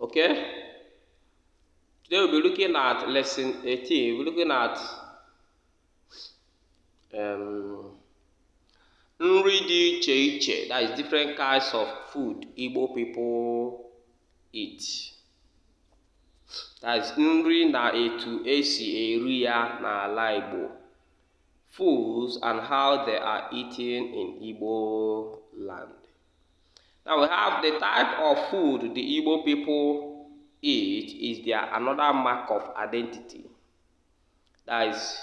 Okay, today we'll be looking at lesson 18. We're looking at um, nri dị iche iche, that is different kinds of food Igbo people eat. That is nri na etu esi eri ya n'ala Igbo. Foods and how they are eaten in Igbo land. Now we have the type of food the Igbo people eat is their another mark of identity. That is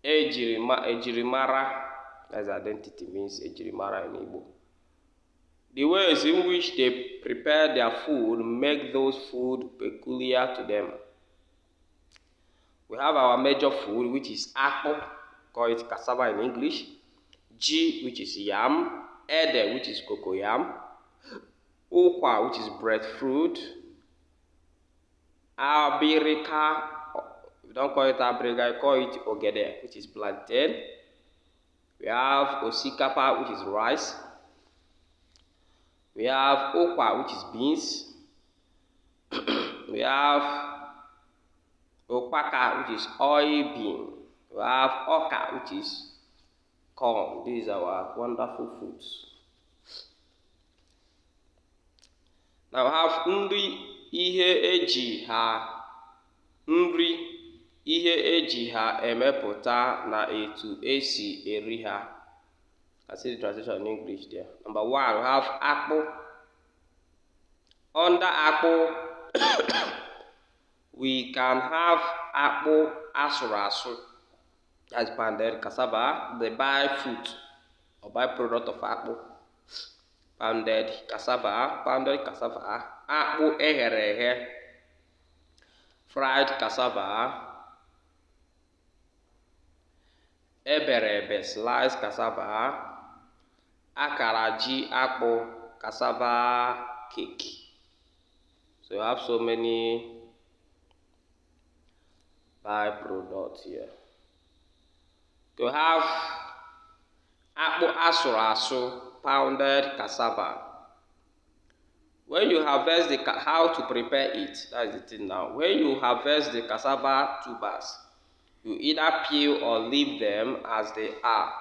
ejirimara. That's identity, means ejirimara in Igbo. The ways in which they prepare their food make those food peculiar to them. We have our major food, which is akpu, call it cassava in English, ji, which is yam, ede, which is cocoyam, ukwa, which is breadfruit, abirika, we don't call it abirika, we call it ogede, which is plantain. We have osikapa, which is rice. We have okwa, which is beans. We have okpaka, which is oil bean. We have oka, which is corn. These are our wonderful foods. Now we have nri ihe eji ha emepụta na etu esi eri ha. I see the translation in English there. Number 1, we have akpu. Under akpu, we can have akpu asuru. That's pounded cassava, the byfruit or byproduct of akpu. Pounded cassava, akpu eghere, fried cassava, eberebe, sliced cassava, akara ji akpu, cassava cake. So you have so many byproducts here. You have akpu asuru, pounded cassava. When you harvest how to prepare it, that is the thing now. When you harvest the cassava tubers, you either peel or leave them as they are.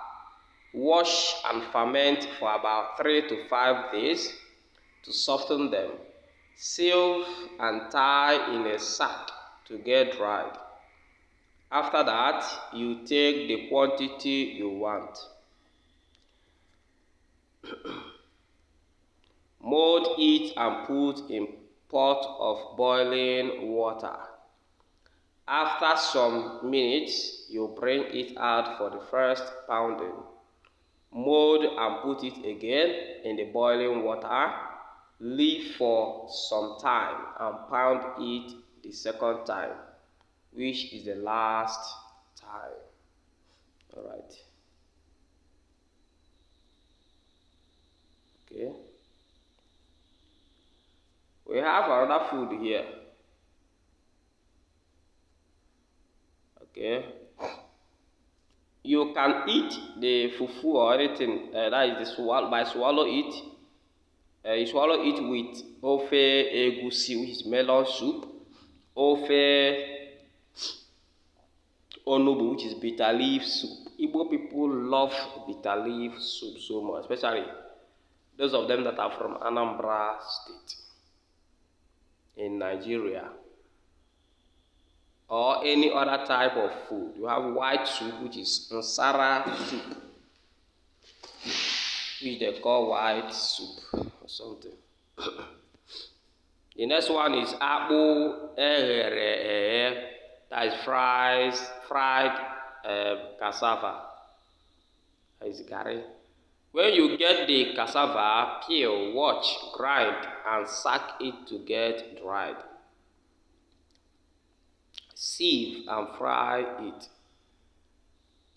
Wash and ferment for about 3 to 5 days to soften them. Sieve and tie in a sack to get dried. After that, you take the quantity you want. Mold it and put in pot of boiling water. After some minutes, you bring it out for the first pounding. Mold and put it again in the boiling water. Leave for some time and pound it the second time, which is the last time. All right. Okay. We have another food here. Okay. You can eat the fufu or anything that is by swallow it. You swallow it with ofe egusi, which is melon soup, ofe onubu, which is bitter leaf soup. Igbo people love bitter leaf soup so much, especially those of them that are from Anambra State in Nigeria, or any other type of food. You have white soup, which is nsara soup, which they call white soup or something. The next one is akpu eghere, that is fried cassava. That is gari. When you get the cassava, peel, wash, grind, and sack it to get dried. Sieve and fry it.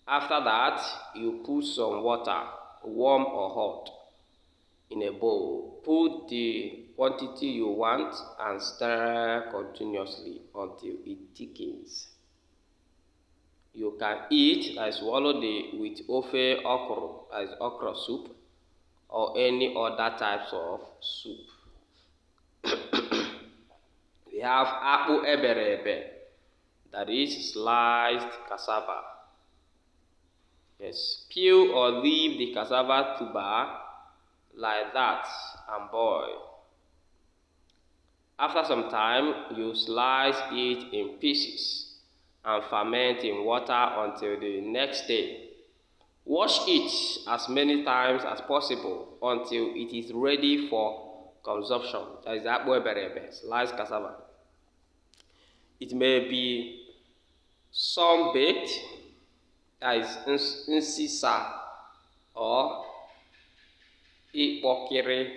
After that, you put some water, warm or hot, in a bowl. Put the quantity you want and stir continuously until it thickens. You can eat and swallow with ofe okra, as okra soup, or any other types of soup. have akpu eberebe, that is sliced cassava. Yes, peel or leave the cassava tuber like that and boil. After some time, you slice it in pieces and ferment in water until the next day. Wash it as many times as possible until it is ready for consumption. That is akpu eberebe, sliced cassava. It may be sun-baked, that is nsisa, or ikpokiri,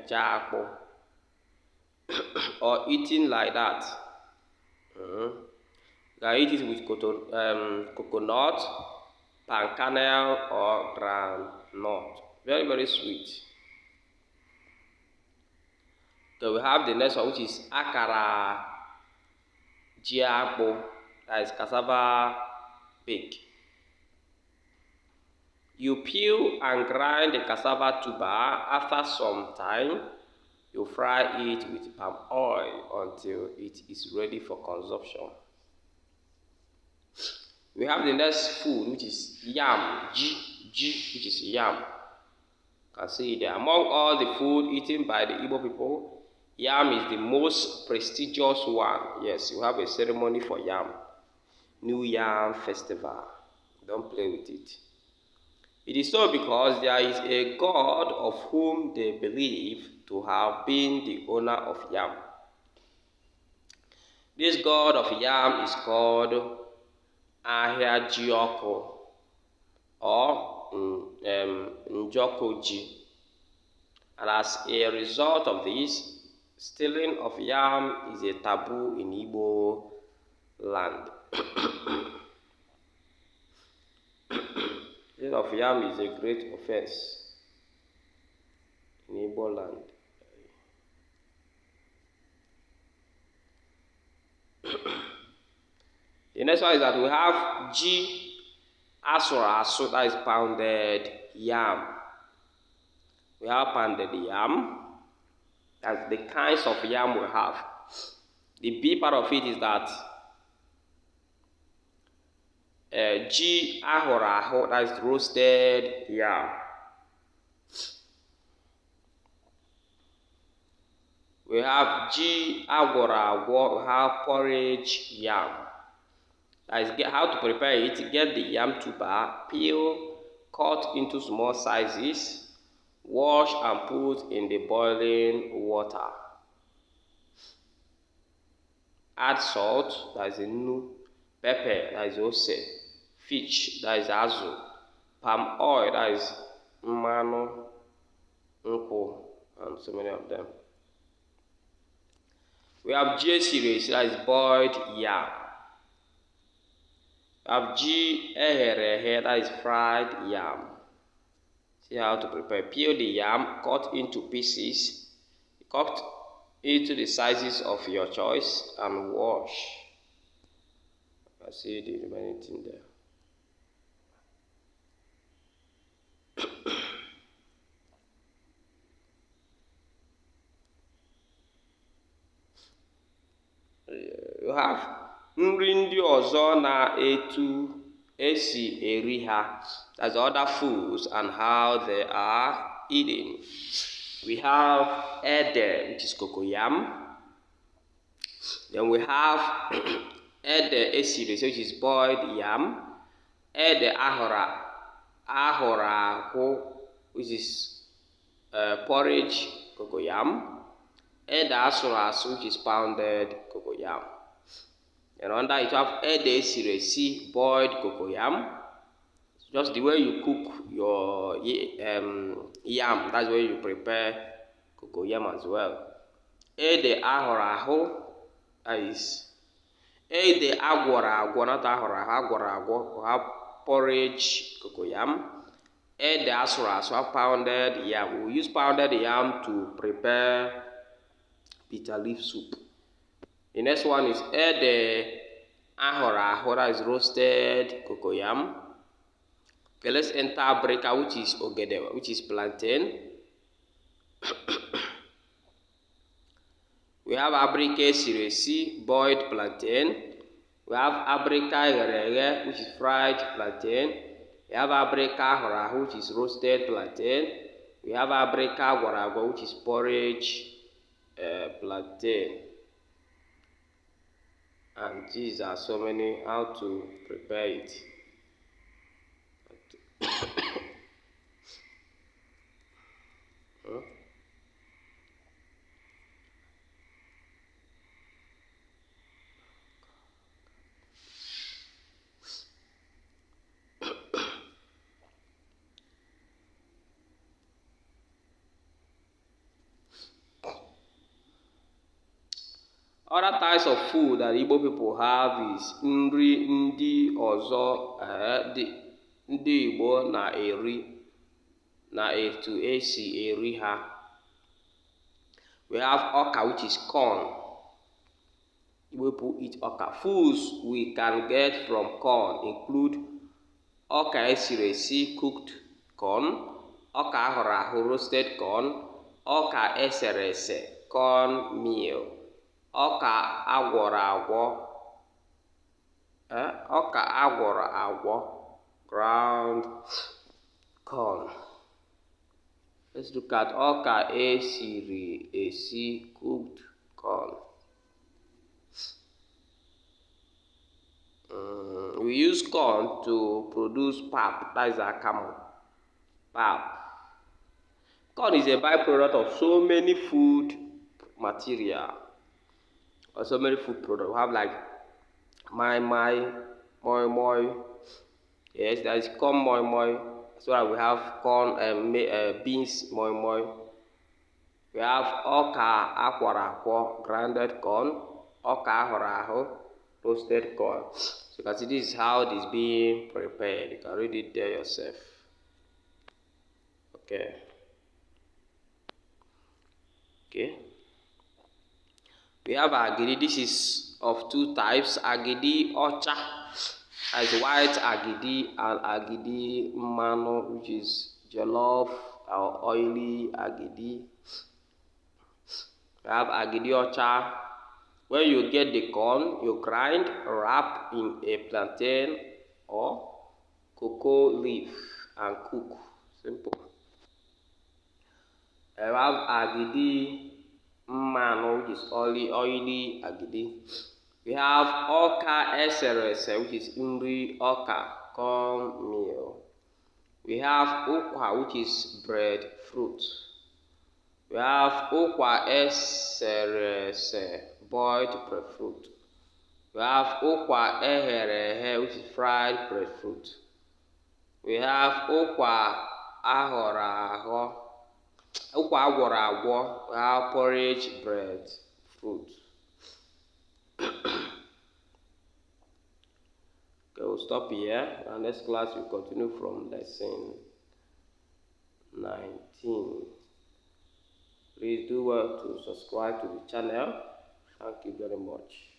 jakpo, or eaten like that. You can eat it with coconut, palm kernel, or groundnut. Very, very sweet. So we have the next one, which is akara jiakpo, that is cassava bake. You peel and grind the cassava tuber. After some time, you fry it with palm oil until it is ready for consumption. We have the next food, which is yam, which is yam. You can see it there. Among all the food eaten by the Igbo people, yam is the most prestigious one. Yes, you have a ceremony for yam. New Yam Festival. Don't play with it. It is so because there is a god of whom they believe to have been the owner of yam. This god of yam is called Ahiajioko or Njokoji. And as a result of this, stealing of yam is a taboo in Igbo land. Stealing of yam is a great offense in Igbo land. The next one is that we have ji asura, that is pounded yam. We have pounded yam. That's the kinds of yam we have. The B part of it is that ji ahora, that is roasted yam. We have ji agwara, we have porridge yam. That is how to prepare it. Get the yam tuber, peel, cut into small sizes, wash and put in the boiling water. Add salt, that is nnu, pepper, that is ose, fish, that is azu, palm oil, that is mmanụ nkwụ, and so many of them. We have ji esiri, that is boiled yam. We have ji ehere, that is fried yam. See how to prepare. Peel the yam, cut into pieces, cut into the sizes of your choice, and wash. I see the remaining thing there. You have nri ndị ọzọ na-etu esi eri ha. That's other foods and how they are eaten. We have ede, which is cocoyam. Then we have ede esiri, which is boiled yam. Ede ahora, which is porridge cocoyam. Ede asura, which is pounded cocoyam. And under it you have ede esiri, boiled cocoyam. Just the way you cook your yam, that's the way you prepare cocoyam as well. Ede ahora, that is ede agwara, not ahora, agwara, we have porridge cocoyam. Ede asura, pounded yam. We use pounded yam to prepare bitter leaf soup. The next one is ede ahora, that is roasted cocoyam. Okay, let's enter breaker, which is ogede, which is plantain. We have abrika esiri, boiled plantain. We have abrika eghere, which is fried plantain. We have abrika ahụrụ, which is roasted plantain. We have abrika agwara, which is porridge plantain. And these are so many how to prepare it. Other types of food that Igbo people have is nri ndị ọzọ ndị Igbo na-eri na etu esi eri ha. We have ọka, which is corn. Igbo people eat ọka. Foods we can get from corn include ọka esiri esi, cooked corn, ọka ahụrụ ahụ, roasted corn, ọka esere ese, corn meal, ọka agwọrọ agwọ, ground corn. Let's look at ọka esiri esi, cooked corn. We use corn to produce pap, that is akamu. Pap. Corn is a byproduct of so many food material, or so many food products. We have like moi moi. Yes, that is corn moi moi. So that we have corn and beans moi moi. We have ọka akwara, grounded corn, ọka ahụrụ, roasted corn. So you can see this is how it is being prepared. You can read it there yourself. Okay. We have agidi. This is of two types. Agidi ọcha, as white agidi, and agidi mmanụ, which is jollof or oily agidi. We have agidi ọcha. When you get the corn, you grind, wrap in a plantain or cocoa leaf and cook. Simple. We have agidi mmanụ, which is oily agidi. We have ọka esere ese, which is nri ọka, corn meal. We have ụkwa, which is breadfruit. We have ụkwa esere ese, boiled breadfruit. We have ụkwa eghere eghe, which is fried breadfruit. We have ụkwa agwọrọ agwọ. We have porridge breadfruit. Okay, we'll stop here. Our next class will continue from lesson 19. Please do well to subscribe to the channel. Thank you very much.